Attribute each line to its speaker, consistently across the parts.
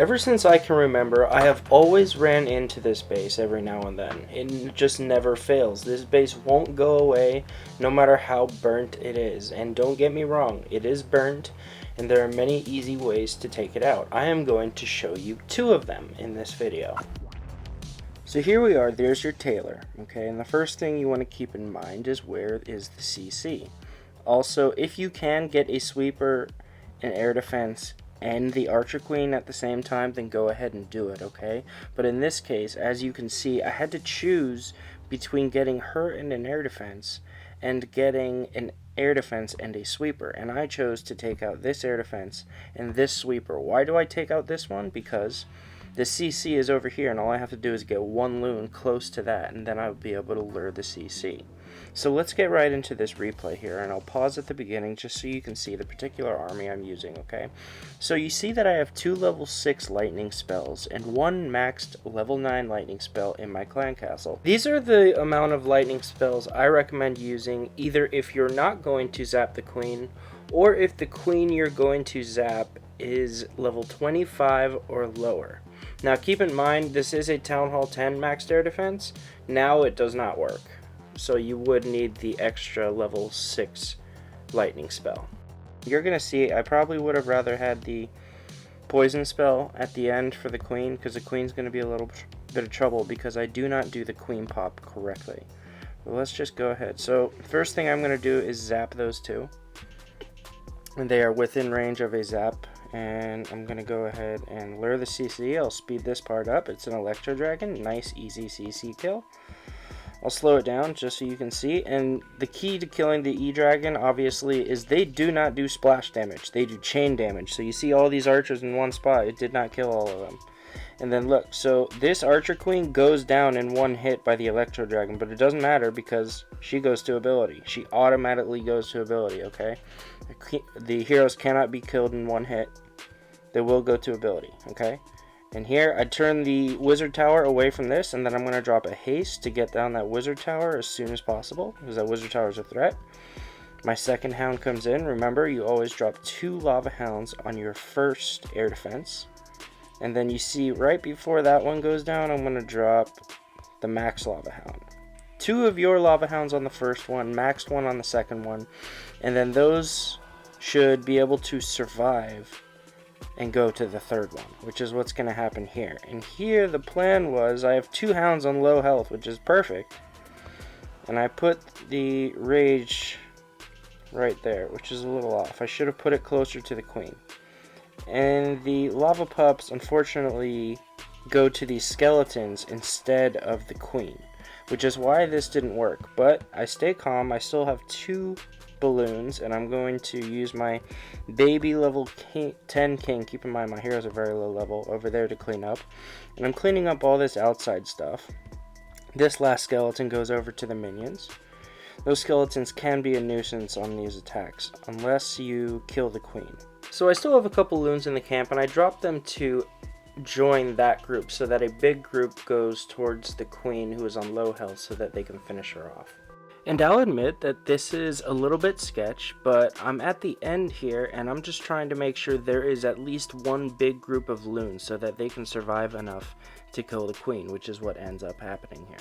Speaker 1: Ever since I can remember, I have always ran into this base every now and then. It just never fails. This base won't go away no matter how burnt it is. And don't get me wrong, it is burnt, and there are many easy ways to take it out. I am going to show you 2 of them in this video. So here we are, there's your Tailor, okay, and the first thing you want to keep in mind is where is the CC. Also, if you can get a sweeper, an air defense, and the Archer Queen at the same time, then go ahead and do it, okay? But in this case, as you can see, I had to choose between getting her and an air defense and getting an air defense and a sweeper, and I chose to take out this air defense and this sweeper. Why do I take out this one? Because the CC is over here, and all I have to do is get 1 loon close to that, and then I'll be able to lure the CC. So let's get right into this replay here, and I'll pause at the beginning just so you can see the particular army I'm using, okay? So you see that I have 2 level 6 lightning spells and 1 maxed level 9 lightning spell in my clan castle. These are the amount of lightning spells I recommend using either if you're not going to zap the queen, or if the queen you're going to zap is level 25 or lower. Now keep in mind, this is a Town Hall 10 maxed air defense. Now it does not work. So you would need the extra level 6 lightning spell. You're going to see, I probably would have rather had the poison spell at the end for the queen, because the queen's going to be a little bit of trouble because I do not do the queen pop correctly. But let's just go ahead. So first thing I'm going to do is zap those 2. And they are within range of a zap. And I'm going to go ahead and lure the CC. I'll speed this part up. It's an Electro Dragon. Nice, easy CC kill. I'll slow it down just so you can see. And the key to killing the E-Dragon, obviously, is they do not do splash damage. They do chain damage. So you see all these archers in one spot. It did not kill all of them. And then look, so this Archer Queen goes down in 1 hit by the Electro Dragon, but it doesn't matter because she goes to ability. She automatically goes to ability, okay? The heroes cannot be killed in 1 hit. They will go to ability, okay? And here, I turn the Wizard Tower away from this, and then I'm going to drop a haste to get down that Wizard Tower as soon as possible, because that Wizard Tower is a threat. My second hound comes in. Remember, you always drop 2 Lava Hounds on your first air defense. And then you see right before that one goes down, I'm going to drop the max Lava Hound. 2 of your Lava Hounds on the first one, maxed 1 on the second one, and then those should be able to survive and go to the third one, which is what's going to happen here. And here the plan was I have 2 hounds on low health, which is perfect, and I put the rage right there, which is a little off. I should have put it closer to the queen. And the lava pups unfortunately go to these skeletons instead of the queen, which is why this didn't work. But I stay calm. I still have 2 balloons, and I'm going to use my baby level 10 king. Keep in mind my heroes are very low level over there to clean up, and I'm cleaning up all this outside stuff. This last skeleton goes over to the minions. Those skeletons can be a nuisance on these attacks unless you kill the queen. So I still have a couple loons in the camp, and I dropped them to join that group so that a big group goes towards the queen who is on low health so that they can finish her off. And I'll admit that this is a little bit sketch, but I'm at the end here, and I'm just trying to make sure there is at least 1 big group of loons so that they can survive enough to kill the queen, which is what ends up happening here.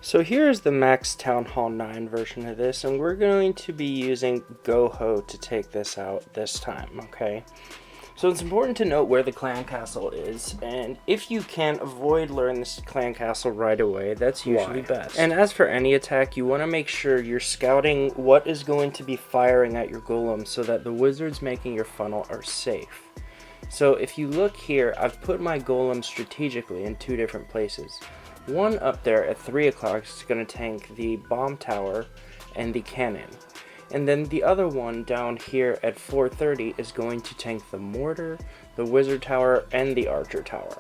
Speaker 1: So here's the max Town Hall 9 version of this, and we're going to be using GoBoHo to take this out this time, okay? So it's important to note where the clan castle is, and if you can avoid luring this clan castle right away, that's usually best. And as for any attack, you want to make sure you're scouting what is going to be firing at your golem so that the wizards making your funnel are safe. So if you look here, I've put my golem strategically in 2 different places. One up there at 3 o'clock is going to tank the bomb tower and the cannon. And then the other one down here at 4:30 is going to tank the mortar, the wizard tower, and the archer tower.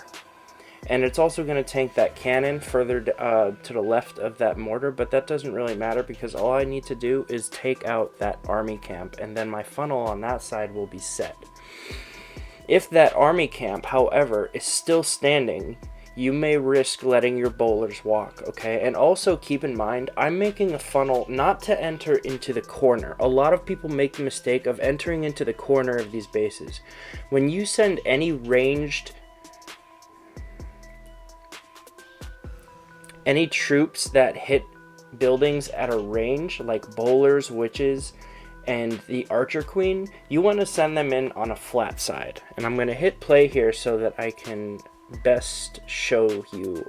Speaker 1: And it's also going to tank that cannon further to the left of that mortar, but that doesn't really matter because all I need to do is take out that army camp, and then my funnel on that side will be set. If that army camp, however, is still standing, you may risk letting your bowlers walk, okay? And also keep in mind, I'm making a funnel not to enter into the corner. A lot of people make the mistake of entering into the corner of these bases. When you send any troops that hit buildings at a range, like bowlers, witches, and the archer queen, you want to send them in on a flat side. And I'm going to hit play here so that I can best show you.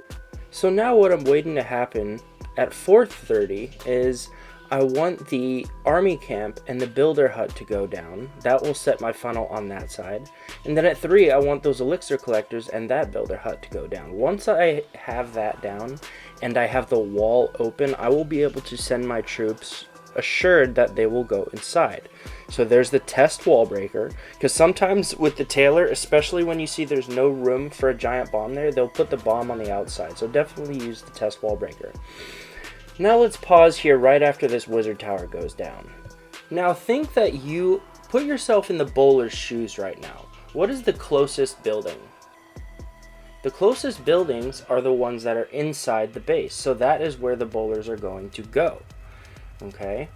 Speaker 1: So now what I'm waiting to happen at 4:30 is I want the army camp and the builder hut to go down. That will set my funnel on that side. And then at 3, I want those elixir collectors and that builder hut to go down. Once I have that down and I have the wall open, I will be able to send my troops assured that they will go inside. So there's the test wall breaker, because sometimes with the Tailor, especially when you see there's no room for a giant bomb there, they'll put the bomb on the outside. So definitely use the test wall breaker. Now let's pause here right after this wizard tower goes down. Now think that you put yourself in the bowler's shoes right now. What is the closest building? The closest buildings are the ones that are inside the base. So that is where the bowlers are going to go. Okay,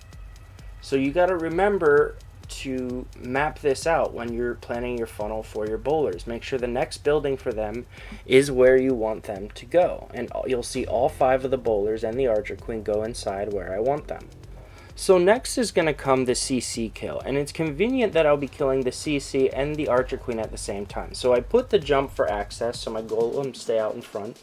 Speaker 1: so you got to remember to map this out when you're planning your funnel for your bowlers. Make sure the next building for them is where you want them to go, and you'll see all 5 of the bowlers and the archer queen go inside where I want them. So next is going to come the CC kill, and it's convenient that I'll be killing the CC and the archer queen at the same time. So I put the jump for access so my golems stay out in front.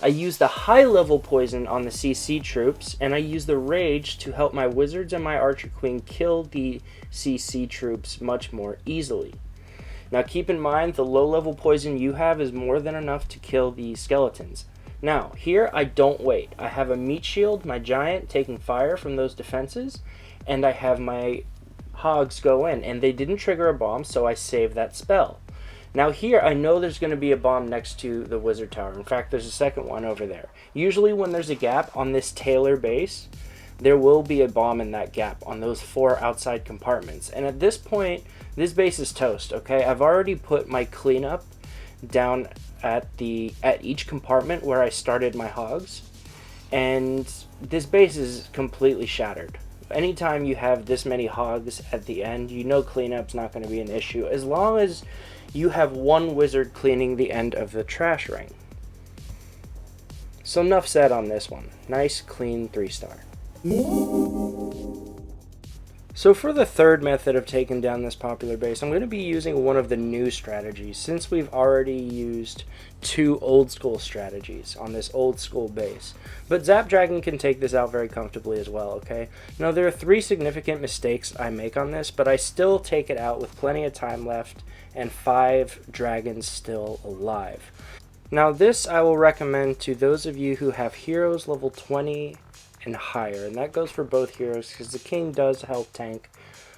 Speaker 1: I use the high level poison on the CC troops, and I use the rage to help my wizards and my archer queen kill the CC troops much more easily. Now keep in mind, the low level poison you have is more than enough to kill the skeletons. Now here I don't wait. I have a meat shield, my giant, taking fire from those defenses, and I have my hogs go in, and they didn't trigger a bomb, so I saved that spell. Now here, I know there's going to be a bomb next to the wizard tower. In fact, there's a second one over there. Usually when there's a gap on this Tailor base, there will be a bomb in that gap on those 4 outside compartments. And at this point, this base is toast, okay? I've already put my cleanup down at each compartment where I started my hogs. And this base is completely shattered. Anytime you have this many hogs at the end, you know cleanup's not going to be an issue, as long as you have one wizard cleaning the end of the trash ring. So enough said on this one. Nice, clean 3-star. So for the third method of taking down this popular base, I'm going to be using one of the new strategies, since we've already used 2 old school strategies on this old school base. But Zap Dragon can take this out very comfortably as well, okay? Now there are 3 significant mistakes I make on this, but I still take it out with plenty of time left and 5 dragons still alive. Now this I will recommend to those of you who have heroes level 20 and higher, and that goes for both heroes, because the king does help tank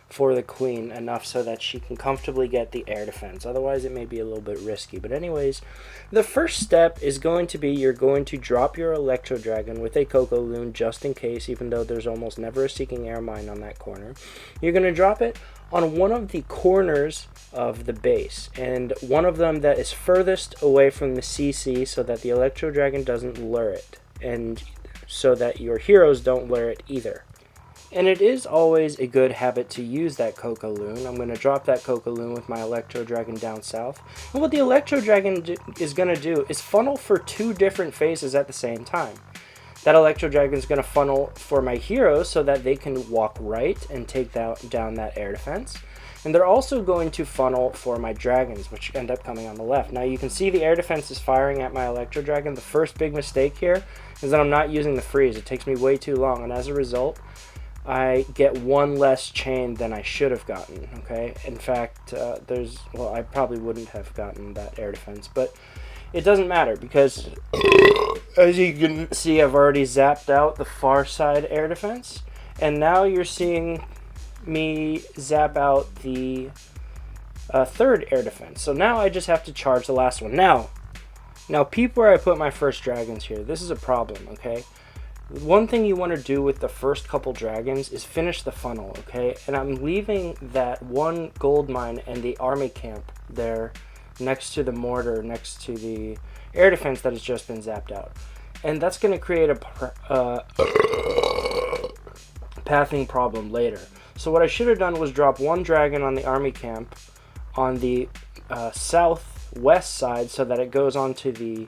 Speaker 1: for the queen enough so that she can comfortably get the air defense. Otherwise it may be a little bit risky. But anyways, the first step is going to be you're going to drop your electro dragon with a cocoa loon just in case, even though there's almost never a seeking air mine on that corner. You're going to drop it on one of the corners of the base, and one of them that is furthest away from the CC so that the electro dragon doesn't lure it, and so that your heroes don't lure it either. And it is always a good habit to use that Cocoa Loon. I'm going to drop that Cocoa Loon with my Electro Dragon down south. And what the Electro Dragon is going to do is funnel for 2 different phases at the same time. That Electro Dragon is going to funnel for my heroes so that they can walk right and take down that air defense. And they're also going to funnel for my dragons, which end up coming on the left. Now you can see the air defense is firing at my Electro Dragon. The first big mistake here is that I'm not using the freeze. It takes me way too long, and as a result, I get 1 less chain than I should have gotten, okay? In fact, I probably wouldn't have gotten that air defense, but it doesn't matter because, as you can see, I've already zapped out the far side air defense, and now you're seeing me zap out the 3rd air defense. So now I just have to charge the last one. Now peep where I put my first dragons here. This is a problem, okay? One thing you want to do with the first couple dragons is finish the funnel, okay? And I'm leaving that 1 gold mine and the army camp there next to the mortar, next to the air defense that has just been zapped out. And that's going to create a pathing problem later. So what I should have done was drop one dragon on the army camp on the southwest side so that it goes onto the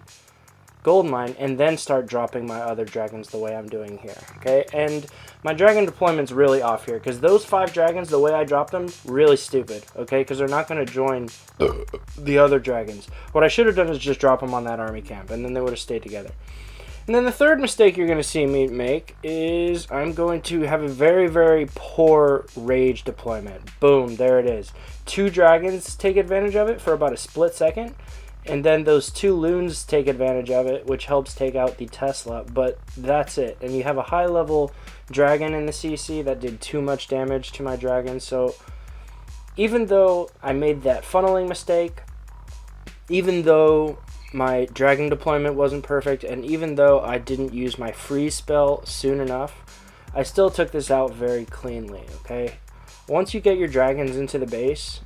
Speaker 1: gold mine, and then start dropping my other dragons the way I'm doing here. Okay, and my dragon deployment's really off here because those 5 dragons, the way I dropped them, really stupid. Okay, because they're not going to join the other dragons. What I should have done is just drop them on that army camp, and then they would have stayed together. And then the third mistake you're going to see me make is I'm going to have a very, very poor rage deployment. Boom, there it is. 2 dragons take advantage of it for about a split second, and then those 2 loons take advantage of it, which helps take out the Tesla, but that's it. And you have a high-level dragon in the CC that did too much damage to my dragon, so even though I made that funneling mistake, even though my dragon deployment wasn't perfect, and even though I didn't use my freeze spell soon enough, I still took this out very cleanly, okay? Once you get your dragons into the base,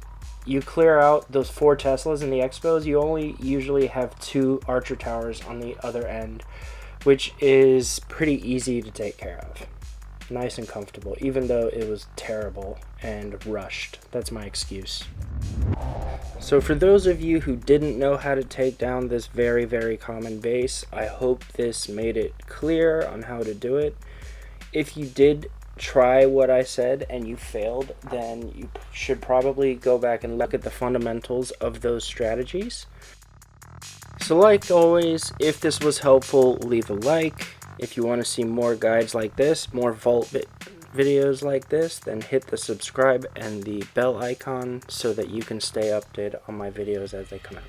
Speaker 1: you clear out those 4 Teslas in the expos, you only usually have 2 archer towers on the other end, which is pretty easy to take care of. Nice and comfortable, even though it was terrible and rushed. That's my excuse. So for those of you who didn't know how to take down this very, very common base, I hope this made it clear on how to do it. If you did try what I said and you failed, then you should probably go back and look at the fundamentals of those strategies. So like always, if this was helpful, leave a like. If you want to see more guides like this, more vault videos like this, then hit the subscribe and the bell icon so that you can stay updated on my videos as they come out.